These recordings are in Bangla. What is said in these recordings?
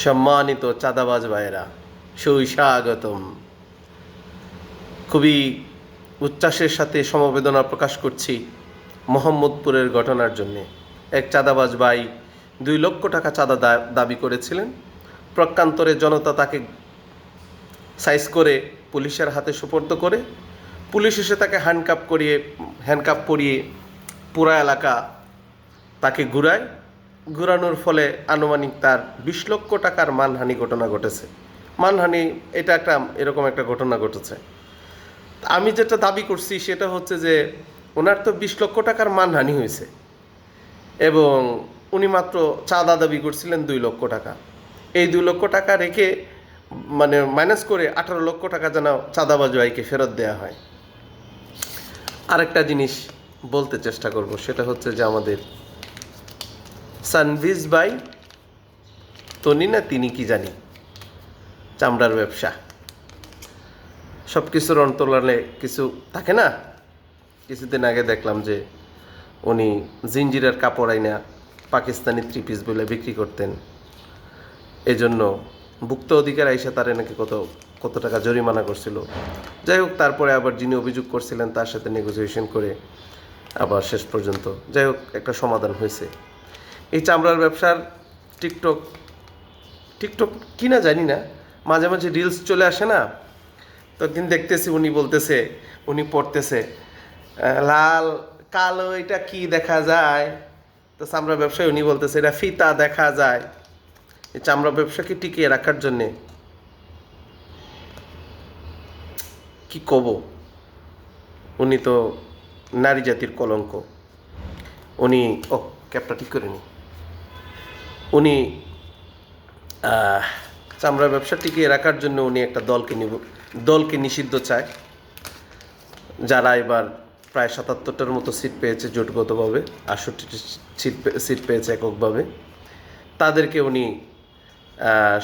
সম্মানিত চাঁদাবাজ ভাইয়েরা, সুস্বাগতম। খুবই উচ্ছ্বাসের সাথে সমবেদনা প্রকাশ করছি মোহাম্মদপুরের ঘটনার জন্যে। এক চাঁদাবাজ ভাই 2 লক্ষ টাকা চাঁদা দাবি করেছিলেন। প্রকান্তরে জনতা তাকে সাইজ করে পুলিশের হাতে সুপর্দ করে, পুলিশ এসে তাকে হ্যান্ডকাপ পরিয়ে পুরা এলাকা তাকে ঘুরানোর ফলে আনুমানিক তার 20 লক্ষ টাকার মানহানি ঘটনা ঘটেছে। মানহানি এটা এরকম একটা ঘটনা ঘটেছে। আমি যেটা দাবি করছি সেটা হচ্ছে যে ওনার তো 20 লক্ষ টাকার মানহানি হয়েছে এবং উনি মাত্র চাঁদা দাবি করছিলেন 2 লক্ষ টাকা। এই 2 লক্ষ টাকা রেখে মাইনাস করে 18 লক্ষ টাকা যেন চাঁদাবাজ ভাইকে ফেরত দেওয়া হয়। আরেকটা জিনিস বলতে চেষ্টা করব, সেটা হচ্ছে যে আমাদের সানভিজ ভাই তনি না তিনি কি জানি, চামড়ার ব্যবসা, সব কিছুর অন্তরালে কিছু থাকে না। কিছুদিন আগে দেখলাম যে উনি জিঞ্জিরের কাপড় আইনা পাকিস্তানি 3 পিস বলে বিক্রি করতেন। এজন্য ভুক্ত অধিকার আইসা তারে নাকি কত টাকা জরিমানা করছিল। যাই হোক, তারপরে আবার যিনি অভিযোগ করছিলেন তার সাথে নেগোসিয়েশন করে আবার শেষ পর্যন্ত যাই হোক একটা সমাধান হয়েছে। এই চামড়ার ব্যবসার টিকটক কিনা জানি না, মাঝে মাঝে রিলস চলে আসে না, তখন দেখতেছি উনি পড়তেছে লাল কালো এটা কি দেখা যায়, তো চামড়া ব্যবসায় উনি বলতেছে এটা ফিতা দেখা যায়। এই চামড়া ব্যবসাকে টিকিয়ে রাখার জন্যে কি কব, উনি তো নারী জাতির কলঙ্ক। উনি ক্যাপটা ঠিক করে নি, উনি চামড়া ব্যবসা টিকিয়ে রাখার জন্য উনি একটা দলকে নিষিদ্ধ চায়, যারা এবার প্রায় 77টার মতো সিট পেয়েছে জোটগতভাবে, 68টি সিট পেয়েছে এককভাবে। তাদেরকে উনি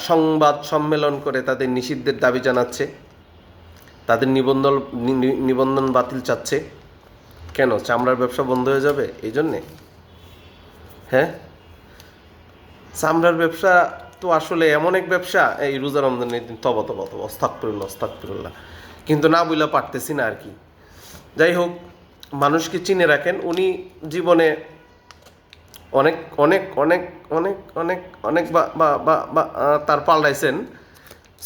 সংবাদ সম্মেলন করে তাদের নিষিদ্ধের দাবি জানাচ্ছে, তাদের নিবন্ধন বাতিল চাচ্ছে। কেন? চামড়ার ব্যবসা বন্ধ হয়ে যাবে এই জন্যে? হ্যাঁ, চামড়ার ব্যবসা তো আসলে এমন এক ব্যবসা, এই রোজা রমজানের দিন তবা আস্তাগফিরুল্লাহ, কিন্তু না বইলা পারতেছি না আর কি। যাই হোক, মানুষকে চিনে রাখেন। উনি জীবনে অনেক অনেক অনেক অনেক অনেক অনেক তার পাল্টাইছেন।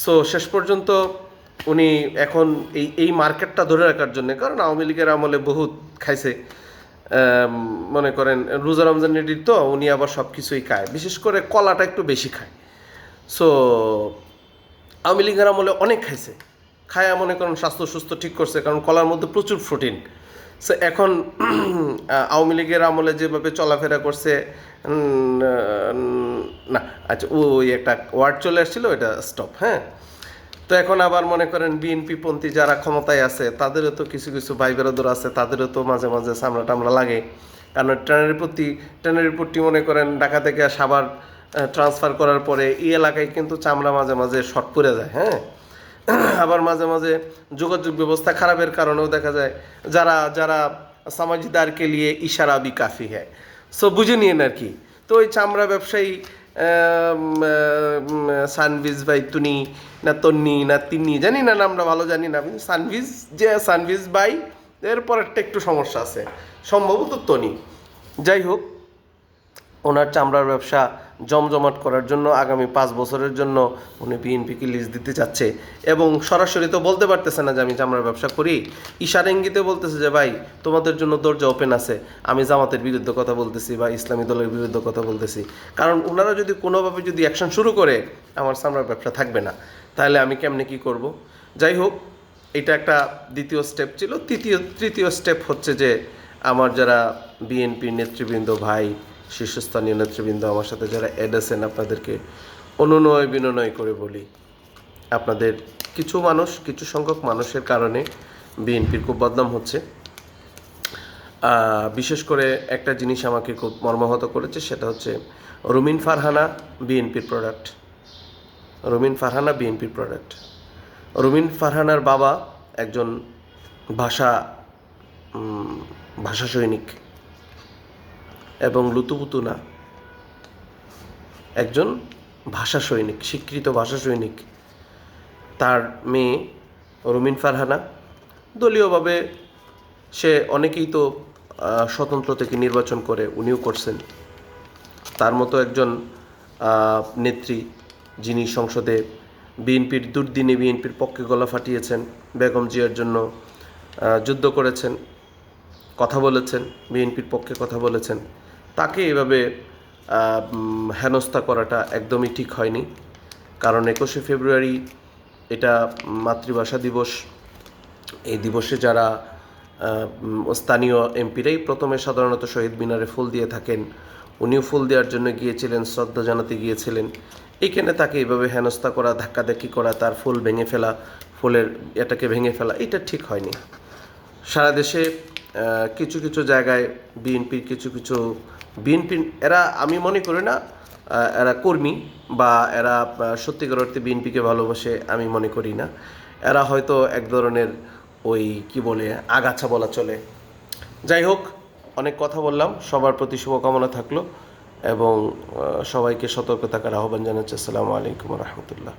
সো শেষ পর্যন্ত উনি এখন এই মার্কেটটা ধরে রাখার জন্য, কারণ আওয়ামী লীগের আমলে বহুত খাইছে, মনে করেন রোজা রমজানের দিন তো উনি আবার সব কিছুই খায়, বিশেষ করে কলাটা একটু বেশি খায়। সো আওয়ামী লীগের আমলে অনেক খাইছে, খায়া মনে করেন স্বাস্থ্য সুস্থ ঠিক করছে, কারণ কলার মধ্যে প্রচুর প্রোটিন। সো এখন আওয়ামী লীগের আমলে যেভাবে চলাফেরা করছে, না আচ্ছা ওই একটা ওয়ার্ড চলে আসছিল, এটা স্টপ। হ্যাঁ, তো এখন আবার মনে করেন বিএনপি পন্থী যারা ক্ষমতায় আছে তাদেরও তো কিছু কিছু ভাই বেরোদর আছে, তাদেরও তো মাঝে মাঝে চামড়া টামড়া লাগে, কারণ ট্রেনের প্রতি মনে করেন ঢাকা থেকে সাভার ট্রান্সফার করার পরে এই এলাকায় কিন্তু চামড়া মাঝে মাঝে শর্ট পড়ে যায়। হ্যাঁ, আবার মাঝে মাঝে যোগাযোগ ব্যবস্থা খারাপের কারণেও দেখা যায় যারা যারা সমাজদারকে নিয়ে ইশারা বি কাফি হ্যায়। সো বুঝে নিয়েন আর কি। তো ওই চামড়া ব্যবসায়ী সানভিজ ভাই তুনি না তন্নি না তিন্নি জানি না, নামটা ভালো জানি না, সানভিজ ভাই এরপর একটু সমস্যা আছে, সম্ভবত তনি। যাই হোক, ওনার চামড়ার ব্যবসা জমজমাট করার জন্য আগামী 5 বছরের জন্য উনি বিএনপিকে লিজ দিতে চাচ্ছে, এবং সরাসরি তো বলতে পারতেছে না যে আমি চামড়ার ব্যবসা করি, ইশারা ইঙ্গিতে বলতেছে যে ভাই তোমাদের জন্য দরজা ওপেন আছে, আমি জামাতের বিরুদ্ধে কথা বলতেছি বা ইসলামী দলের বিরুদ্ধে কথা বলতেছি। কারণ ওনারা যদি কোনোভাবে যদি অ্যাকশন শুরু করে আমার চামড়ার ব্যবসা থাকবে না, তাহলে আমি কেমনে কী করব। যাই হোক, এটা একটা দ্বিতীয় স্টেপ ছিল। তৃতীয় স্টেপ হচ্ছে যে আমার যারা বিএনপি নেতৃবৃন্দ ভাই, শীর্ষস্থানীয় নেতৃবৃন্দ আমার সাথে যারা অ্যাড আছেন, আপনাদেরকে অনুনয় বিনয় করে বলি, আপনাদের কিছু সংখ্যক মানুষের কারণে বিএনপির খুব বদনাম হচ্ছে। বিশেষ করে একটা জিনিস আমাকে খুব মর্মাহত করেছে, সেটা হচ্ছে রুমিন ফারহানা বিএনপির প্রোডাক্ট। রুমিন ফারহানার বাবা একজন ভাষা সৈনিক এবং লুতুপুতু না, একজন ভাষা সৈনিক, স্বীকৃত ভাষা সৈনিক। তার মেয়ে রুমিন ফারহানা দলীয়ভাবে সে অনেকেই তো স্বতন্ত্র থেকে নির্বাচন করে, উনিও করছেন। তার মতো একজন নেত্রী যিনি সংসদে বিএনপির দুর্দিনে বিএনপির পক্ষে গলা ফাটিয়েছেন, বেগম জিয়ার জন্য যুদ্ধ করেছেন, কথা বলেছেন, বিএনপির পক্ষে কথা বলেছেন, তাকে এভাবে হেনস্থা করাটা একদমই ঠিক হয়নি। কারণ 21শে ফেব্রুয়ারি এটা মাতৃভাষা দিবস। এই দিবসে যারা স্থানীয় এমপিরাই প্রথমে সাধারণত শহীদ মিনারে ফুল দিয়ে থাকেন, উনিও ফুল দেওয়ার জন্য গিয়েছিলেন, শ্রদ্ধা জানাতে গিয়েছিলেন। এইখানে তাকে এইভাবে হেনস্থা করা, ধাক্কাধাক্কি করা, তার ফুল ভেঙে ফেলা, ফুলের এটাকে ভেঙে ফেলা, এটা ঠিক হয়নি। সারা দেশে কিছু কিছু জায়গায় বিএনপির কিছু বিএনপির এরা, আমি মনে করি না এরা কর্মী বা এরা সত্যিকার অর্থে বিএনপিকে ভালোবাসে, আমি মনে করি না। এরা হয়তো এক ধরনের ওই কি বলে আগাছা বলা চলে। যাই হোক, অনেক কথা বললাম, সবার প্রতি শুভকামনা থাকলো এবং সবাইকে সতর্ক থাকার আহ্বান জানাচ্ছি। আসসালামু আলাইকুম রহমতুল্লাহ।